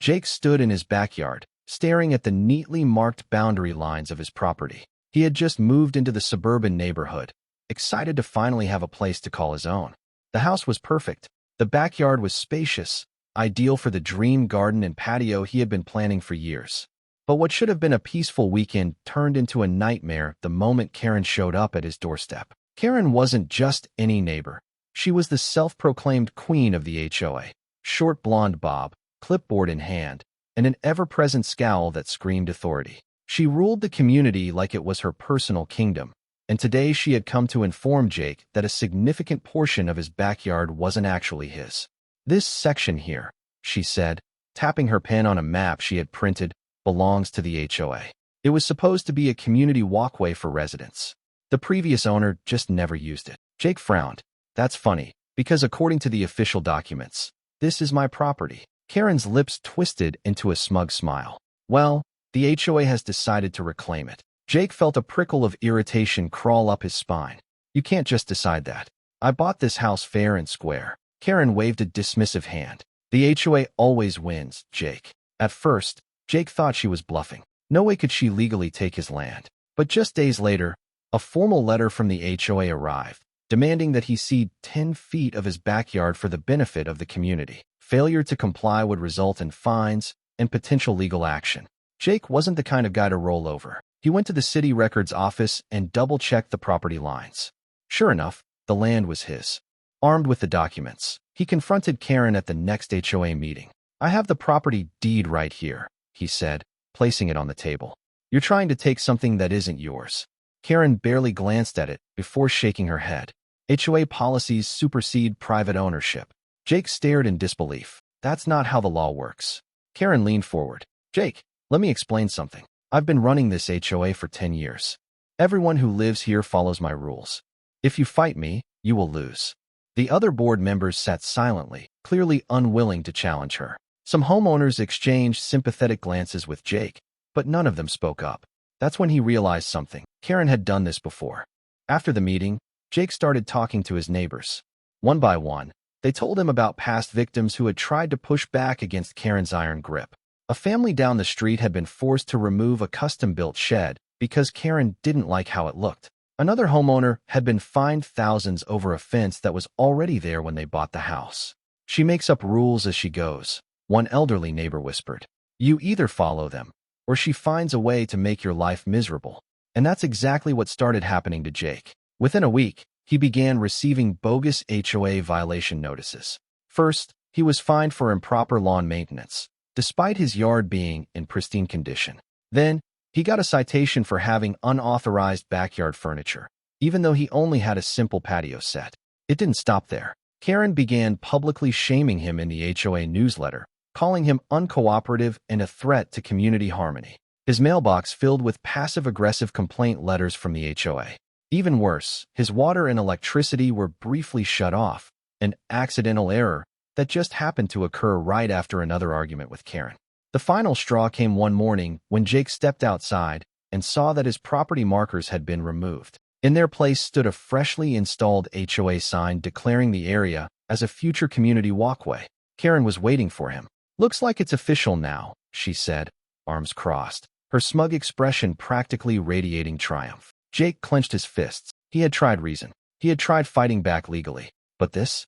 Jake stood in his backyard, staring at the neatly marked boundary lines of his property. He had just moved into the suburban neighborhood, excited to finally have a place to call his own. The house was perfect. The backyard was spacious, ideal for the dream garden and patio he had been planning for years. But what should have been a peaceful weekend turned into a nightmare the moment Karen showed up at his doorstep. Karen wasn't just any neighbor. She was the self-proclaimed queen of the HOA. Short blonde bob, clipboard in hand, and an ever-present scowl that screamed authority. She ruled the community like it was her personal kingdom, and today she had come to inform Jake that a significant portion of his backyard wasn't actually his. "This section here," she said, tapping her pen on a map she had printed, "belongs to the HOA. It was supposed to be a community walkway for residents. The previous owner just never used it." Jake frowned. "That's funny, because according to the official documents, this is my property." Karen's lips twisted into a smug smile. "Well, the HOA has decided to reclaim it." Jake felt a prickle of irritation crawl up his spine. "You can't just decide that. I bought this house fair and square." Karen waved a dismissive hand. "The HOA always wins, Jake." At first, Jake thought she was bluffing. No way could she legally take his land. But just days later, a formal letter from the HOA arrived, demanding that he cede 10 feet of his backyard for the benefit of the community. Failure to comply would result in fines and potential legal action. Jake wasn't the kind of guy to roll over. He went to the city records office and double-checked the property lines. Sure enough, the land was his. Armed with the documents, he confronted Karen at the next HOA meeting. "I have the property deed right here," he said, placing it on the table. "You're trying to take something that isn't yours." Karen barely glanced at it before shaking her head. "HOA policies supersede private ownership." Jake stared in disbelief. "That's not how the law works." Karen leaned forward. "Jake, let me explain something. I've been running this HOA for 10 years. Everyone who lives here follows my rules. If you fight me, you will lose." The other board members sat silently, clearly unwilling to challenge her. Some homeowners exchanged sympathetic glances with Jake, but none of them spoke up. That's when he realized something. Karen had done this before. After the meeting, Jake started talking to his neighbors. One by one, they told him about past victims who had tried to push back against Karen's iron grip. A family down the street had been forced to remove a custom-built shed because Karen didn't like how it looked. Another homeowner had been fined thousands over a fence that was already there when they bought the house. "She makes up rules as she goes," one elderly neighbor whispered. "You either follow them, or she finds a way to make your life miserable." And that's exactly what started happening to Jake. Within a week, he began receiving bogus HOA violation notices. First, he was fined for improper lawn maintenance, despite his yard being in pristine condition. Then, he got a citation for having unauthorized backyard furniture, even though he only had a simple patio set. It didn't stop there. Karen began publicly shaming him in the HOA newsletter, calling him uncooperative and a threat to community harmony. His mailbox filled with passive-aggressive complaint letters from the HOA. Even worse, his water and electricity were briefly shut off, an accidental error that just happened to occur right after another argument with Karen. The final straw came one morning when Jake stepped outside and saw that his property markers had been removed. In their place stood a freshly installed HOA sign declaring the area as a future community walkway. Karen was waiting for him. "Looks like it's official now," she said, arms crossed, her smug expression practically radiating triumph. Jake clenched his fists. He had tried reason. He had tried fighting back legally. But this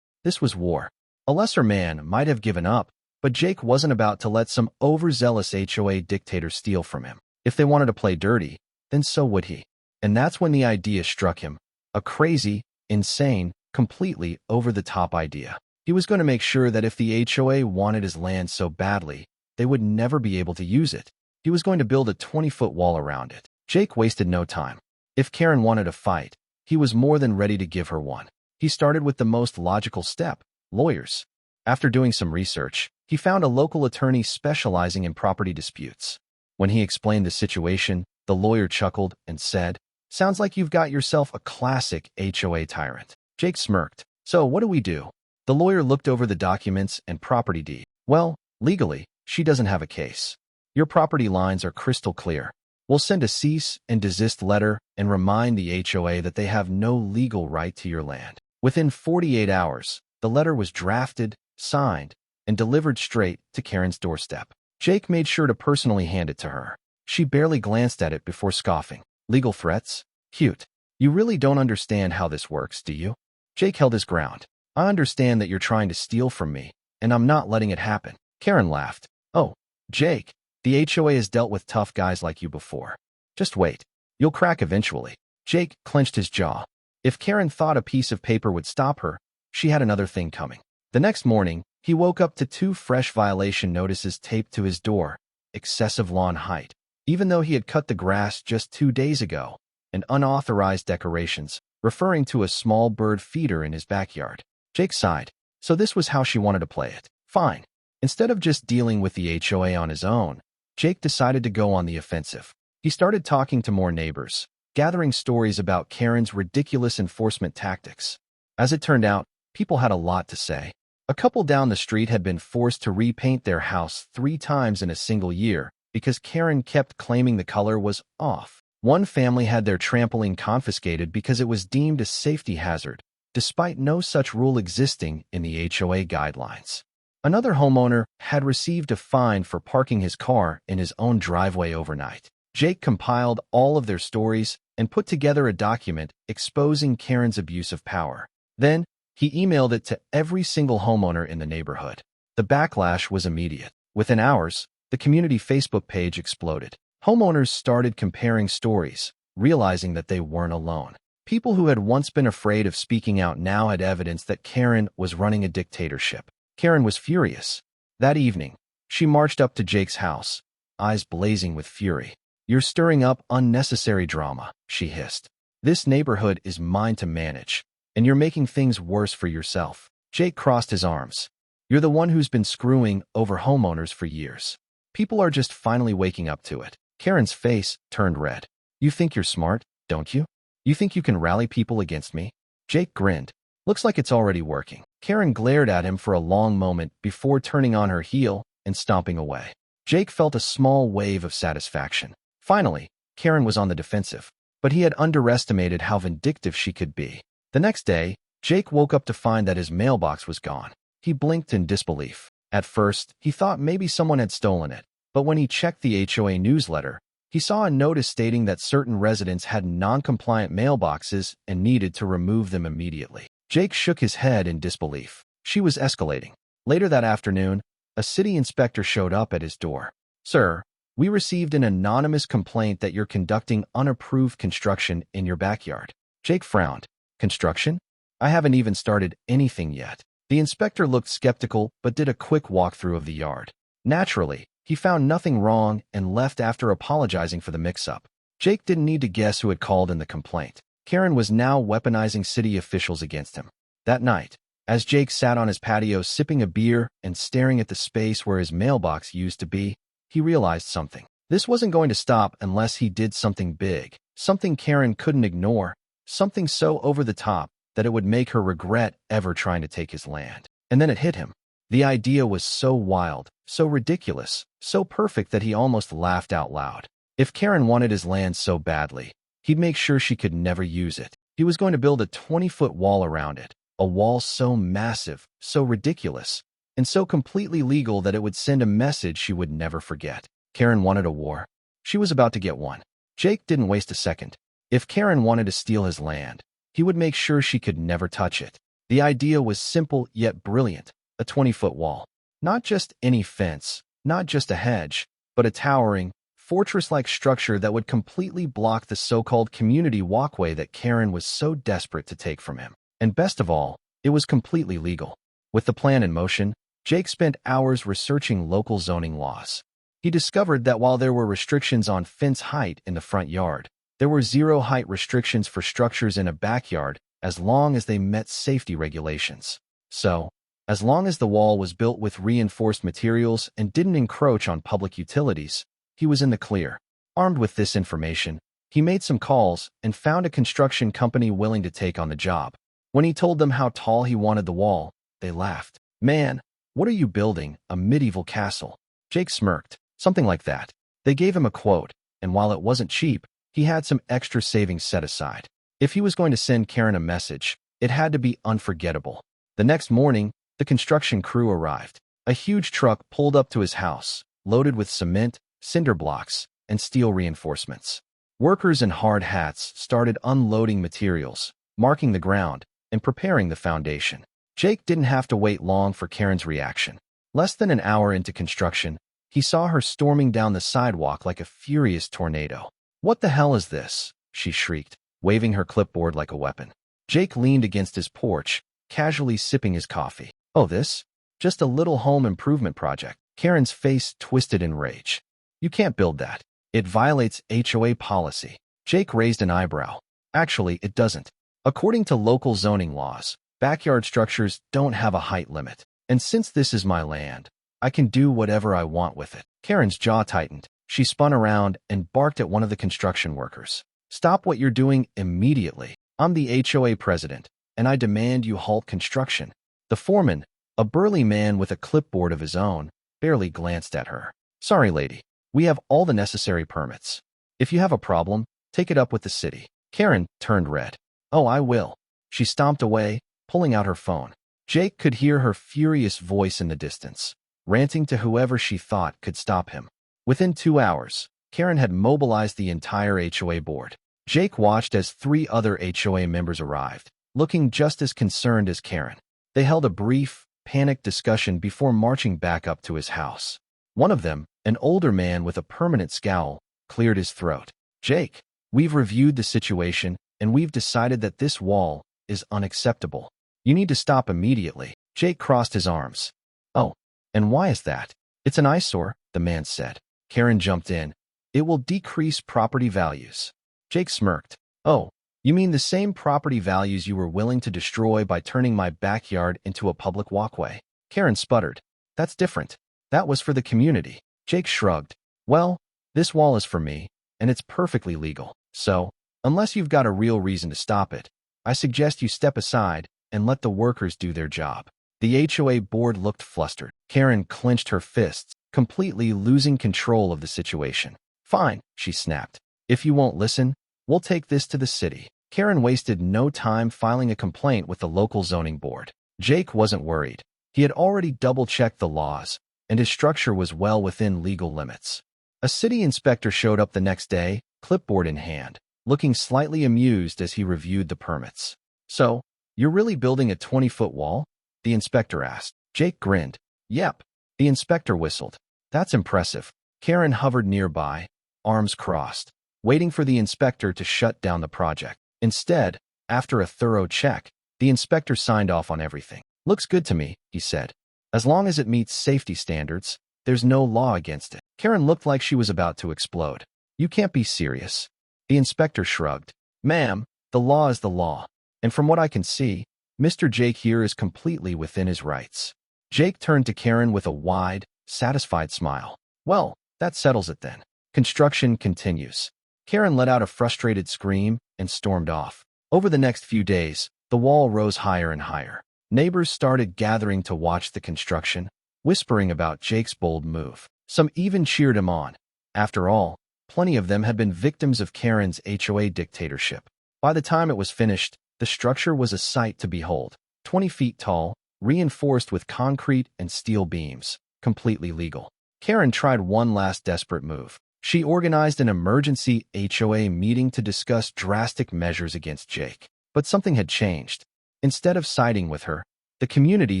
was war. A lesser man might have given up, but Jake wasn't about to let some overzealous HOA dictator steal from him. If they wanted to play dirty, then so would he. And that's when the idea struck him. A crazy, insane, completely over-the-top idea. He was going to make sure that if the HOA wanted his land so badly, they would never be able to use it. He was going to build a 20-foot wall around it. Jake wasted no time. If Karen wanted a fight, he was more than ready to give her one. He started with the most logical step: lawyers. After doing some research, he found a local attorney specializing in property disputes. When he explained the situation, the lawyer chuckled and said, "Sounds like you've got yourself a classic HOA tyrant." Jake smirked. "So what do we do?" The lawyer looked over the documents and property deed. "Well, legally, she doesn't have a case. Your property lines are crystal clear. We'll send a cease and desist letter and remind the HOA that they have no legal right to your land." Within 48 hours, the letter was drafted, signed, and delivered straight to Karen's doorstep. Jake made sure to personally hand it to her. She barely glanced at it before scoffing. Legal threats? Cute. You really don't understand how this works, do you? Jake held his ground. I understand that you're trying to steal from me, and I'm not letting it happen. Karen laughed. Oh, Jake, the HOA has dealt with tough guys like you before. Just wait. You'll crack eventually. Jake clenched his jaw. If Karen thought a piece of paper would stop her, she had another thing coming. The next morning, he woke up to 2 fresh violation notices taped to his door. Excessive lawn height, even though he had cut the grass just 2 days ago, and unauthorized decorations, referring to a small bird feeder in his backyard. Jake sighed. So this was how she wanted to play it. Fine. Instead of just dealing with the HOA on his own, Jake decided to go on the offensive. He started talking to more neighbors, gathering stories about Karen's ridiculous enforcement tactics. As it turned out, people had a lot to say. A couple down the street had been forced to repaint their house 3 times in a single year because Karen kept claiming the color was off. One family had their trampoline confiscated because it was deemed a safety hazard, despite no such rule existing in the HOA guidelines. Another homeowner had received a fine for parking his car in his own driveway overnight. Jake compiled all of their stories and put together a document exposing Karen's abuse of power. Then, he emailed it to every single homeowner in the neighborhood. The backlash was immediate. Within hours, the community Facebook page exploded. Homeowners started comparing stories, realizing that they weren't alone. People who had once been afraid of speaking out now had evidence that Karen was running a dictatorship. Karen was furious. That evening, she marched up to Jake's house, eyes blazing with fury. You're stirring up unnecessary drama, she hissed. This neighborhood is mine to manage, and you're making things worse for yourself. Jake crossed his arms. You're the one who's been screwing over homeowners for years. People are just finally waking up to it. Karen's face turned red. You think you're smart, don't you? You think you can rally people against me? Jake grinned. Looks like it's already working. Karen glared at him for a long moment before turning on her heel and stomping away. Jake felt a small wave of satisfaction. Finally, Karen was on the defensive, but he had underestimated how vindictive she could be. The next day, Jake woke up to find that his mailbox was gone. He blinked in disbelief. At first, he thought maybe someone had stolen it, but when he checked the HOA newsletter, he saw a notice stating that certain residents had non-compliant mailboxes and needed to remove them immediately. Jake shook his head in disbelief. She was escalating. Later that afternoon, a city inspector showed up at his door. Sir, we received an anonymous complaint that you're conducting unapproved construction in your backyard. Jake frowned. Construction? I haven't even started anything yet. The inspector looked skeptical but did a quick walkthrough of the yard. Naturally, he found nothing wrong and left after apologizing for the mix-up. Jake didn't need to guess who had called in the complaint. Karen was now weaponizing city officials against him. That night, as Jake sat on his patio sipping a beer and staring at the space where his mailbox used to be, he realized something. This wasn't going to stop unless he did something big, something Karen couldn't ignore, something so over the top that it would make her regret ever trying to take his land. And then it hit him. The idea was so wild, so ridiculous, so perfect that he almost laughed out loud. If Karen wanted his land so badly, he'd make sure she could never use it. He was going to build a 20-foot wall around it, a wall so massive, so ridiculous, and so completely legal that it would send a message she would never forget. Karen wanted a war. She was about to get one. Jake didn't waste a second. If Karen wanted to steal his land, he would make sure she could never touch it. The idea was simple yet brilliant, a 20-foot wall. Not just any fence, not just a hedge, but a towering, fortress-like structure that would completely block the so-called community walkway that Karen was so desperate to take from him. And best of all, it was completely legal. With the plan in motion, Jake spent hours researching local zoning laws. He discovered that while there were restrictions on fence height in the front yard, there were zero height restrictions for structures in a backyard as long as they met safety regulations. So, as long as the wall was built with reinforced materials and didn't encroach on public utilities, he was in the clear. Armed with this information, he made some calls and found a construction company willing to take on the job. When he told them how tall he wanted the wall, they laughed. Man, what are you building, a medieval castle? Jake smirked. Something like that. They gave him a quote, and while it wasn't cheap, he had some extra savings set aside. If he was going to send Karen a message, it had to be unforgettable. The next morning, the construction crew arrived. A huge truck pulled up to his house, loaded with cement, cinder blocks, and steel reinforcements. Workers in hard hats started unloading materials, marking the ground, and preparing the foundation. Jake didn't have to wait long for Karen's reaction. Less than an hour into construction, he saw her storming down the sidewalk like a furious tornado. "What the hell is this?" she shrieked, waving her clipboard like a weapon. Jake leaned against his porch, casually sipping his coffee. "Oh, this? Just a little home improvement project." Karen's face twisted in rage. "You can't build that. It violates HOA policy." Jake raised an eyebrow. "Actually, it doesn't. According to local zoning laws, backyard structures don't have a height limit. And since this is my land, I can do whatever I want with it." Karen's jaw tightened. She spun around and barked at one of the construction workers. "Stop what you're doing immediately. I'm the HOA president, and I demand you halt construction." The foreman, a burly man with a clipboard of his own, barely glanced at her. "Sorry, lady. We have all the necessary permits. If you have a problem, take it up with the city." Karen turned red. "Oh, I will." She stomped away, pulling out her phone. Jake could hear her furious voice in the distance, ranting to whoever she thought could stop him. Within 2 hours, Karen had mobilized the entire HOA board. Jake watched as 3 other HOA members arrived, looking just as concerned as Karen. They held a brief, panicked discussion before marching back up to his house. One of them, an older man with a permanent scowl, cleared his throat. "Jake, we've reviewed the situation, and we've decided that this wall is unacceptable. You need to stop immediately." Jake crossed his arms. "Oh, and why is that?" "It's an eyesore," the man said. Karen jumped in. "It will decrease property values." Jake smirked. "Oh, you mean the same property values you were willing to destroy by turning my backyard into a public walkway?" Karen sputtered. "That's different. That was for the community." Jake shrugged. "Well, this wall is for me, and it's perfectly legal. So, unless you've got a real reason to stop it, I suggest you step aside and let the workers do their job." The HOA board looked flustered. Karen clenched her fists, completely losing control of the situation. "Fine," she snapped. "If you won't listen, we'll take this to the city." Karen wasted no time filing a complaint with the local zoning board. Jake wasn't worried. He had already double-checked the laws, and his structure was well within legal limits. A city inspector showed up the next day, clipboard in hand, looking slightly amused as he reviewed the permits. "So, you're really building a 20-foot wall?" the inspector asked. Jake grinned. "Yep." The inspector whistled. "That's impressive." Karen hovered nearby, arms crossed, waiting for the inspector to shut down the project. Instead, after a thorough check, the inspector signed off on everything. "Looks good to me," he said. "As long as it meets safety standards, there's no law against it." Karen looked like she was about to explode. "You can't be serious." The inspector shrugged. "Ma'am, the law is the law. And from what I can see, Mr. Jake here is completely within his rights." Jake turned to Karen with a wide, satisfied smile. "Well, that settles it then. Construction continues." Karen let out a frustrated scream and stormed off. Over the next few days, the wall rose higher and higher. Neighbors started gathering to watch the construction, whispering about Jake's bold move. Some even cheered him on. After all, plenty of them had been victims of Karen's HOA dictatorship. By the time it was finished, the structure was a sight to behold. 20 feet tall, reinforced with concrete and steel beams, completely legal. Karen tried one last desperate move. She organized an emergency HOA meeting to discuss drastic measures against Jake. But something had changed. Instead of siding with her, the community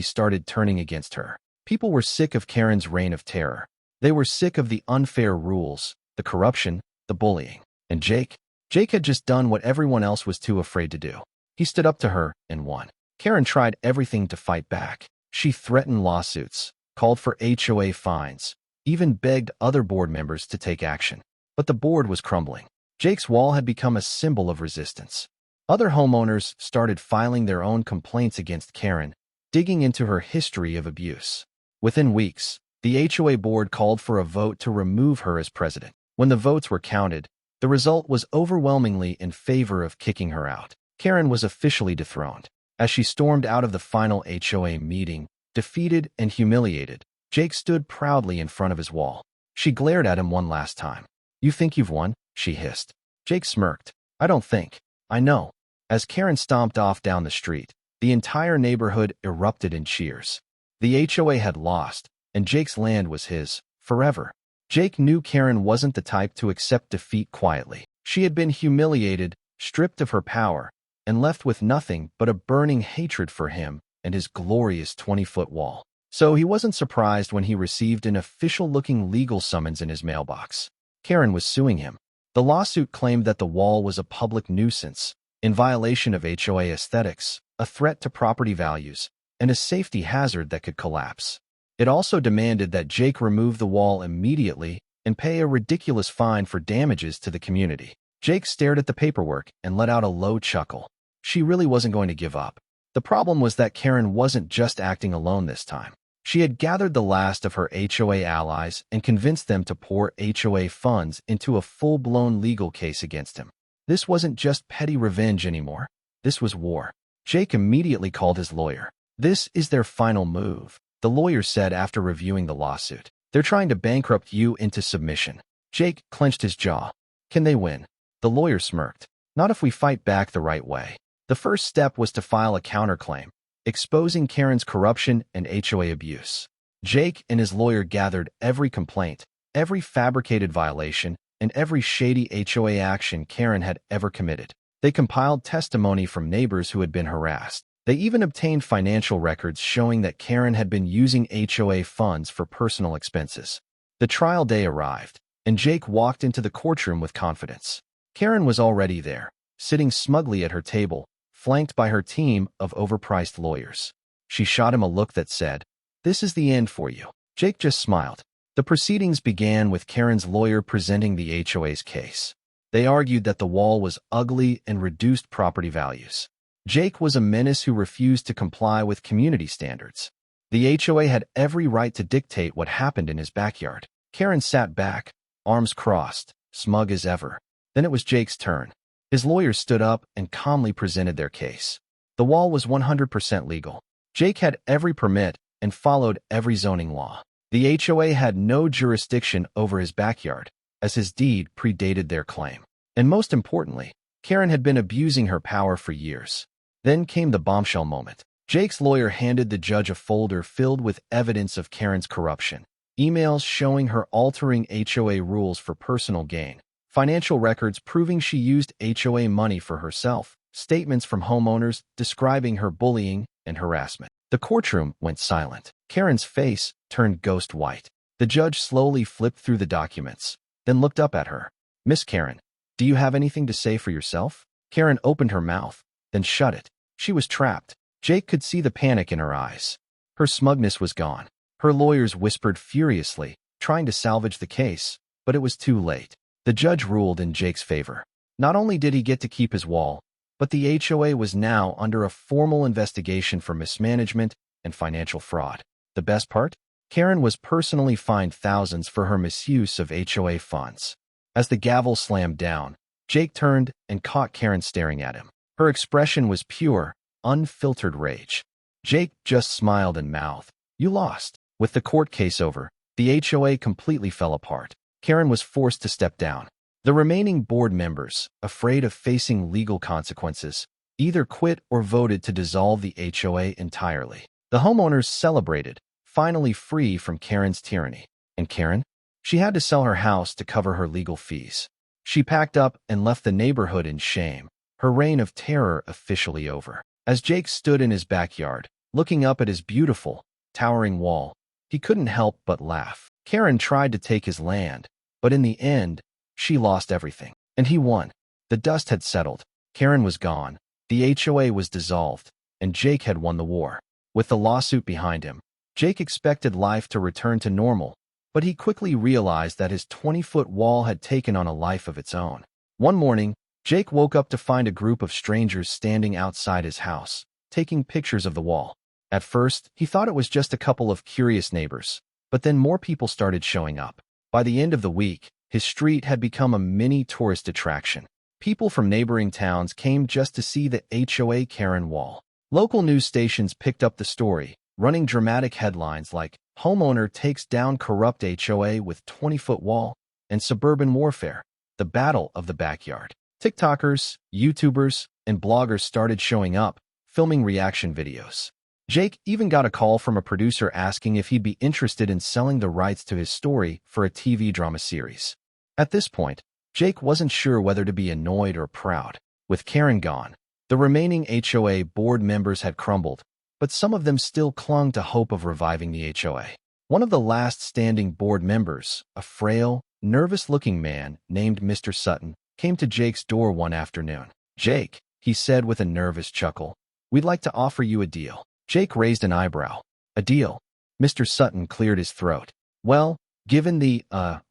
started turning against her. People were sick of Karen's reign of terror. They were sick of the unfair rules, the corruption, the bullying. And Jake had just done what everyone else was too afraid to do. He stood up to her and won. Karen tried everything to fight back. She threatened lawsuits, called for HOA fines, even begged other board members to take action. But the board was crumbling. Jake's wall had become a symbol of resistance. Other homeowners started filing their own complaints against Karen, digging into her history of abuse. Within weeks, the HOA board called for a vote to remove her as president. When the votes were counted, the result was overwhelmingly in favor of kicking her out. Karen was officially dethroned. As she stormed out of the final HOA meeting, defeated and humiliated, Jake stood proudly in front of his wall. She glared at him one last time. "You think you've won?" she hissed. Jake smirked. "I don't think. I know." As Karen stomped off down the street, the entire neighborhood erupted in cheers. The HOA had lost, and Jake's land was his, forever. Jake knew Karen wasn't the type to accept defeat quietly. She had been humiliated, stripped of her power, and left with nothing but a burning hatred for him and his glorious 20-foot wall. So he wasn't surprised when he received an official-looking legal summons in his mailbox. Karen was suing him. The lawsuit claimed that the wall was a public nuisance, in violation of HOA aesthetics, a threat to property values, and a safety hazard that could collapse. It also demanded that Jake remove the wall immediately and pay a ridiculous fine for damages to the community. Jake stared at the paperwork and let out a low chuckle. She really wasn't going to give up. The problem was that Karen wasn't just acting alone this time. She had gathered the last of her HOA allies and convinced them to pour HOA funds into a full-blown legal case against him. This wasn't just petty revenge anymore. This was war. Jake immediately called his lawyer. "This is their final move," the lawyer said after reviewing the lawsuit. "They're trying to bankrupt you into submission." Jake clenched his jaw. "Can they win?" The lawyer smirked. "Not if we fight back the right way." The first step was to file a counterclaim, exposing Karen's corruption and HOA abuse. Jake and his lawyer gathered every complaint, every fabricated violation, and every shady HOA action Karen had ever committed. They compiled testimony from neighbors who had been harassed. They even obtained financial records showing that Karen had been using HOA funds for personal expenses. The trial day arrived, and Jake walked into the courtroom with confidence. Karen was already there, sitting smugly at her table, flanked by her team of overpriced lawyers. She shot him a look that said, "This is the end for you." Jake just smiled. The proceedings began with Karen's lawyer presenting the HOA's case. They argued that the wall was ugly and reduced property values. Jake was a menace who refused to comply with community standards. The HOA had every right to dictate what happened in his backyard. Karen sat back, arms crossed, smug as ever. Then it was Jake's turn. His lawyers stood up and calmly presented their case. The wall was 100% legal. Jake had every permit and followed every zoning law. The HOA had no jurisdiction over his backyard, as his deed predated their claim. And most importantly, Karen had been abusing her power for years. Then came the bombshell moment. Jake's lawyer handed the judge a folder filled with evidence of Karen's corruption, emails showing her altering HOA rules for personal gain, financial records proving she used HOA money for herself, statements from homeowners describing her bullying and harassment. The courtroom went silent. Karen's face turned ghost white. The judge slowly flipped through the documents, then looked up at her. "Miss Karen, do you have anything to say for yourself?" Karen opened her mouth, then shut it. She was trapped. Jake could see the panic in her eyes. Her smugness was gone. Her lawyers whispered furiously, trying to salvage the case, but it was too late. The judge ruled in Jake's favor. Not only did he get to keep his wall, but the HOA was now under a formal investigation for mismanagement and financial fraud. The best part? Karen was personally fined thousands for her misuse of HOA funds. As the gavel slammed down, Jake turned and caught Karen staring at him. Her expression was pure, unfiltered rage. Jake just smiled and mouthed, "You lost." With the court case over, the HOA completely fell apart. Karen was forced to step down. The remaining board members, afraid of facing legal consequences, either quit or voted to dissolve the HOA entirely. The homeowners celebrated, finally free from Karen's tyranny. And Karen? She had to sell her house to cover her legal fees. She packed up and left the neighborhood in shame, her reign of terror officially over. As Jake stood in his backyard, looking up at his beautiful, towering wall, he couldn't help but laugh. Karen tried to take his land, but in the end, she lost everything. And he won. The dust had settled. Karen was gone. The HOA was dissolved, and Jake had won the war. With the lawsuit behind him, Jake expected life to return to normal, but he quickly realized that his 20-foot wall had taken on a life of its own. One morning, Jake woke up to find a group of strangers standing outside his house, taking pictures of the wall. At first, he thought it was just a couple of curious neighbors, but then more people started showing up. By the end of the week, his street had become a mini tourist attraction. People from neighboring towns came just to see the HOA Karen wall. Local news stations picked up the story, running dramatic headlines like, "Homeowner takes down corrupt HOA with 20-foot wall," and "Suburban Warfare, the Battle of the Backyard." TikTokers, YouTubers, and bloggers started showing up, filming reaction videos. Jake even got a call from a producer asking if he'd be interested in selling the rights to his story for a TV drama series. At this point, Jake wasn't sure whether to be annoyed or proud. With Karen gone, the remaining HOA board members had crumbled, but some of them still clung to hope of reviving the HOA. One of the last standing board members, a frail, nervous-looking man named Mr. Sutton, came to Jake's door one afternoon. "Jake," he said with a nervous chuckle, "we'd like to offer you a deal." Jake raised an eyebrow. "A deal?" Mr. Sutton cleared his throat. "Well, given the,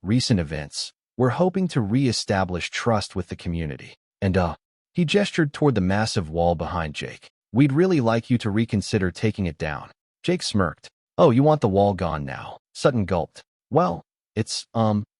recent events, we're hoping to re-establish trust with the community. And, he gestured toward the massive wall behind Jake. "We'd really like you to reconsider taking it down." Jake smirked. "Oh, you want the wall gone now?" Sutton gulped. "Well, it's,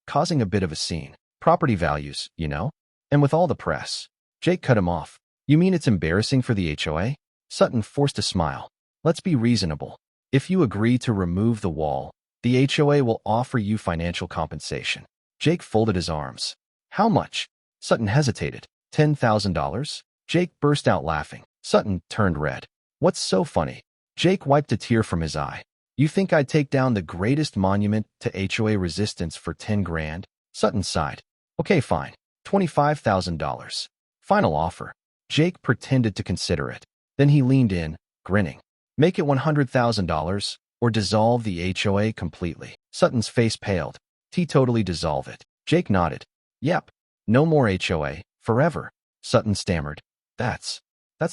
causing a bit of a scene. Property values, you know? And with all the press." Jake cut him off. "You mean it's embarrassing for the HOA?" Sutton forced a smile. "Let's be reasonable. If you agree to remove the wall, the HOA will offer you financial compensation." Jake folded his arms. "How much?" Sutton hesitated. $10,000? Jake burst out laughing. Sutton turned red. "What's so funny?" Jake wiped a tear from his eye. "You think I'd take down the greatest monument to HOA resistance for 10 grand? Sutton sighed. "Okay, fine. $25,000. Final offer." Jake pretended to consider it. Then he leaned in, grinning. "Make it $100,000 or dissolve the HOA completely." Sutton's face paled. "Totally dissolve it." Jake nodded. "Yep. No more HOA. Forever." Sutton stammered. That's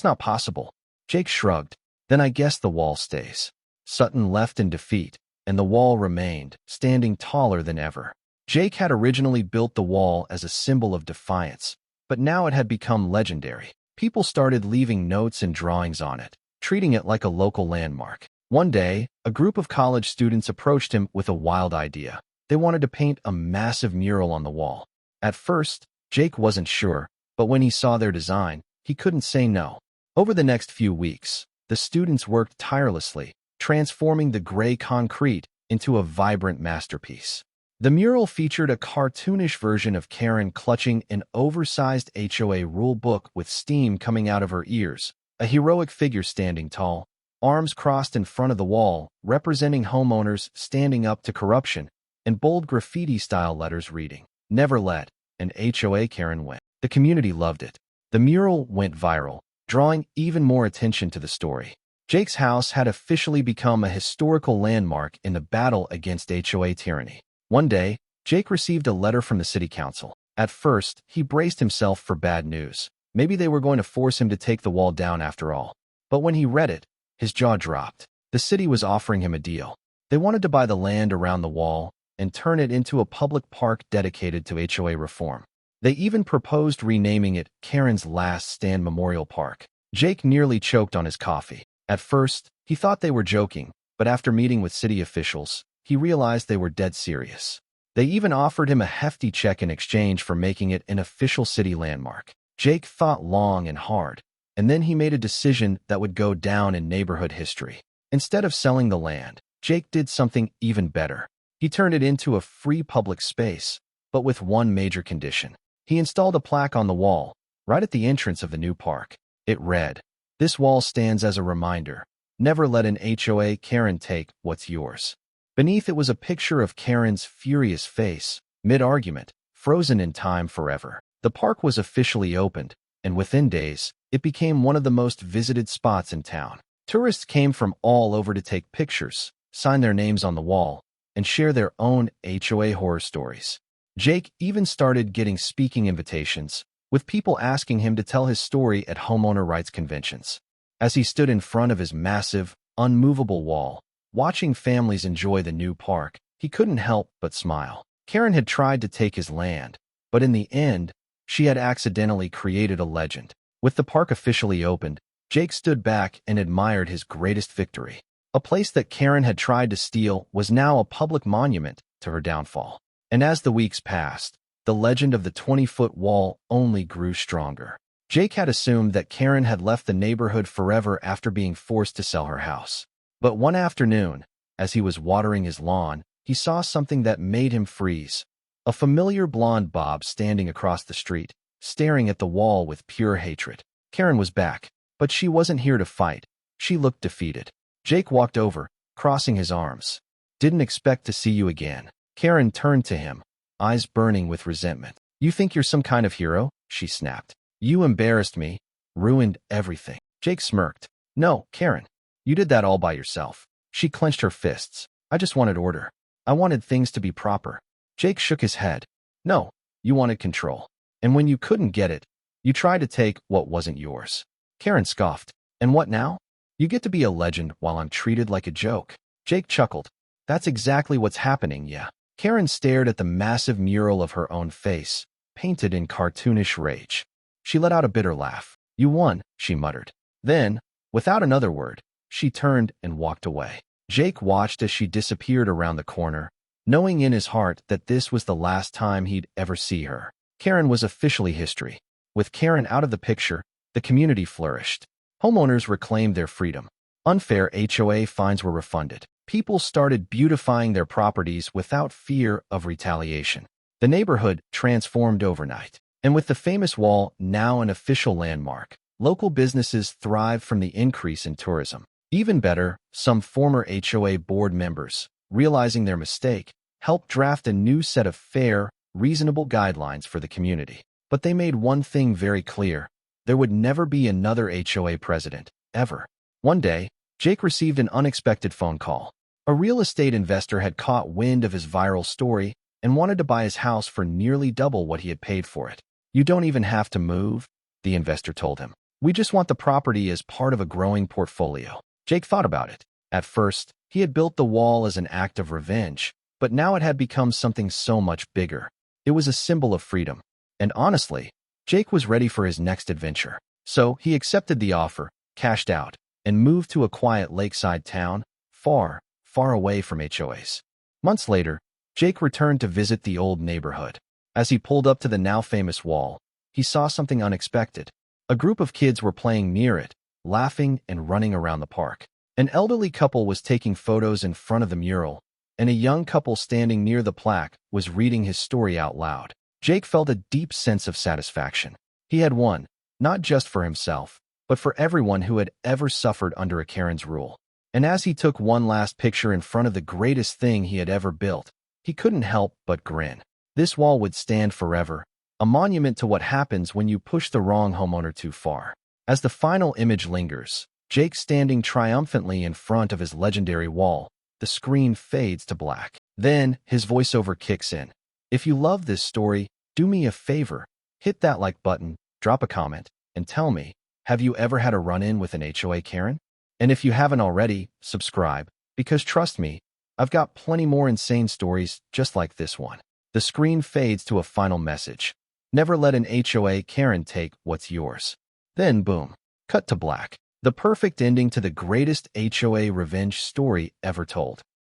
not possible." Jake shrugged. "Then I guess the wall stays." Sutton left in defeat, and the wall remained, standing taller than ever. Jake had originally built the wall as a symbol of defiance, but now it had become legendary. People started leaving notes and drawings on it, treating it like a local landmark. One day, a group of college students approached him with a wild idea. They wanted to paint a massive mural on the wall. At first, Jake wasn't sure, but when he saw their design, he couldn't say no. Over the next few weeks, the students worked tirelessly, transforming the gray concrete into a vibrant masterpiece. The mural featured a cartoonish version of Karen clutching an oversized HOA rule book with steam coming out of her ears, a heroic figure standing tall, arms crossed in front of the wall, representing homeowners standing up to corruption, and bold graffiti-style letters reading, "Never let an HOA Karen win." The community loved it. The mural went viral, drawing even more attention to the story. Jake's house had officially become a historical landmark in the battle against HOA tyranny. One day, Jake received a letter from the city council. At first, he braced himself for bad news. Maybe they were going to force him to take the wall down after all. But when he read it, his jaw dropped. The city was offering him a deal. They wanted to buy the land around the wall and turn it into a public park dedicated to HOA reform. They even proposed renaming it Karen's Last Stand Memorial Park. Jake nearly choked on his coffee. At first, he thought they were joking, but after meeting with city officials, he realized they were dead serious. They even offered him a hefty check in exchange for making it an official city landmark. Jake thought long and hard, and then he made a decision that would go down in neighborhood history. Instead of selling the land, Jake did something even better. He turned it into a free public space, but with one major condition. He installed a plaque on the wall, right at the entrance of the new park. It read, "This wall stands as a reminder. Never let an HOA Karen take what's yours." Beneath it was a picture of Karen's furious face, mid-argument, frozen in time forever. The park was officially opened, and within days, it became one of the most visited spots in town. Tourists came from all over to take pictures, sign their names on the wall, and share their own HOA horror stories. Jake even started getting speaking invitations, with people asking him to tell his story at homeowner rights conventions. As he stood in front of his massive, unmovable wall, watching families enjoy the new park, he couldn't help but smile. Karen had tried to take his land, but in the end, she had accidentally created a legend. With the park officially opened, Jake stood back and admired his greatest victory. A place that Karen had tried to steal was now a public monument to her downfall. And as the weeks passed, the legend of the 20-foot wall only grew stronger. Jake had assumed that Karen had left the neighborhood forever after being forced to sell her house. But one afternoon, as he was watering his lawn, he saw something that made him freeze. A familiar blonde bob standing across the street, staring at the wall with pure hatred. Karen was back, but she wasn't here to fight. She looked defeated. Jake walked over, crossing his arms. Didn't expect to see you again. Karen turned to him, eyes burning with resentment. You think you're some kind of hero? She snapped. You embarrassed me, ruined everything. Jake smirked. No, Karen, you did that all by yourself. She clenched her fists. I just wanted order. I wanted things to be proper. Jake shook his head. No, you wanted control. And when you couldn't get it, you tried to take what wasn't yours. Karen scoffed. And what now? You get to be a legend while I'm treated like a joke. Jake chuckled. That's exactly what's happening, yeah. Karen stared at the massive mural of her own face, painted in cartoonish rage. She let out a bitter laugh. You won, she muttered. Then, without another word, she turned and walked away. Jake watched as she disappeared around the corner, knowing in his heart that this was the last time he'd ever see her. Karen was officially history. With Karen out of the picture, the community flourished. Homeowners reclaimed their freedom. Unfair HOA fines were refunded. People started beautifying their properties without fear of retaliation. The neighborhood transformed overnight. And with the famous wall now an official landmark, local businesses thrived from the increase in tourism. Even better, some former HOA board members, realizing their mistake, helped draft a new set of fair, reasonable guidelines for the community. But they made one thing very clear. There would never be another HOA president, ever. One day, Jake received an unexpected phone call. A real estate investor had caught wind of his viral story and wanted to buy his house for nearly double what he had paid for it. You don't even have to move, the investor told him. We just want the property as part of a growing portfolio. Jake thought about it. At first, he had built the wall as an act of revenge, but now it had become something so much bigger. It was a symbol of freedom. And honestly, Jake was ready for his next adventure. So he accepted the offer, cashed out, and moved to a quiet lakeside town, far, far away from HOAs. Months later, Jake returned to visit the old neighborhood. As he pulled up to the now famous wall, he saw something unexpected. A group of kids were playing near it, laughing and running around the park. An elderly couple was taking photos in front of the mural, and a young couple standing near the plaque was reading his story out loud. Jake felt a deep sense of satisfaction. He had won, not just for himself, but for everyone who had ever suffered under a Karen's rule. And as he took one last picture in front of the greatest thing he had ever built, he couldn't help but grin. This wall would stand forever, a monument to what happens when you push the wrong homeowner too far. As the final image lingers, Jake standing triumphantly in front of his legendary wall, the screen fades to black. Then, his voiceover kicks in. If you love this story, do me a favor, hit that like button, drop a comment, and tell me, have you ever had a run-in with an HOA Karen? And if you haven't already, subscribe, because trust me, I've got plenty more insane stories just like this one. The screen fades to a final message. Never let an HOA Karen take what's yours. Then boom, cut to black. The perfect ending to the greatest HOA revenge story ever told.